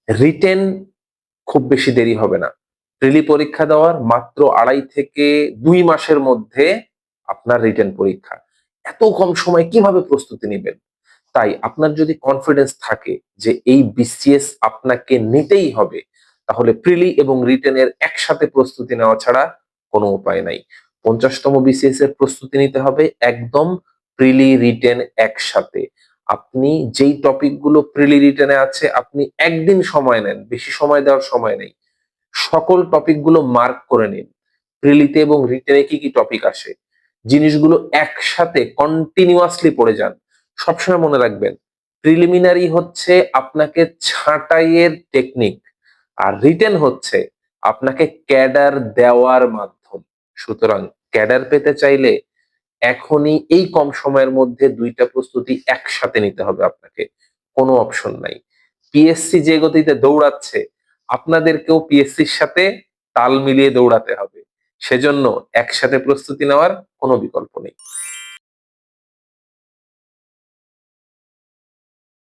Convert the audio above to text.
Written খুব বেশি দেরি হবে না। প্রিলি পরীক্ষা দেওয়ার মাত্র 2.5 থেকে 2 মাসের মধ্যে আপনার রিটেন পরীক্ষা। এত কম সময়ে কিভাবে প্রস্তুতি নিবেন? তাই আপনার যদি কনফিডেন্স থাকে যে এই বিসিএস আপনাকে নিতেই হবে, তাহলে প্রিলি এবং রিটেনের একসাথে প্রস্তুতি নেওয়া ছাড়া কোনো উপায় নাই। 50তম বিসিএস এর প্রস্তুতি নিতে হবে একদম প্রিলি রিটেন একসাথে। আপনি যেই টপিকগুলো প্রিলি রিটেনে আছে আপনি একদিন সময় নেন, বেশি সময় দেওয়ার সময় নেই। সকল টপিকগুলো মার্ক করে নিন। প্রিলিতে এবং রিটেনে কি কি টপিক আসে, জিনিসগুলো একসাথে কন্টিনিউয়াসলি পড়ে যান। সবসময় মনে রাখবেন, প্রিলিমিনারি হচ্ছে আপনাকে ছাঁটাইয়ের টেকনিক, আর রিটেন হচ্ছে আপনাকে ক্যাডার দেওয়ার মাধ্যম। সুতরাং ক্যাডার পেতে চাইলে এখনই এই কম সময়ের মধ্যে 2টা প্রস্তুতি একসাথে নিতে হবে আপনাকে। কোনো অপশন নাই। পিএসসি যে গতিতে দৌড়াচ্ছে, আপনাদেরকেও পিএসসির সাথে তাল মিলিয়ে দৌড়াতে হবে। সেজন্য একসাথে প্রস্তুতি নেওয়ার কোনো বিকল্প নেই।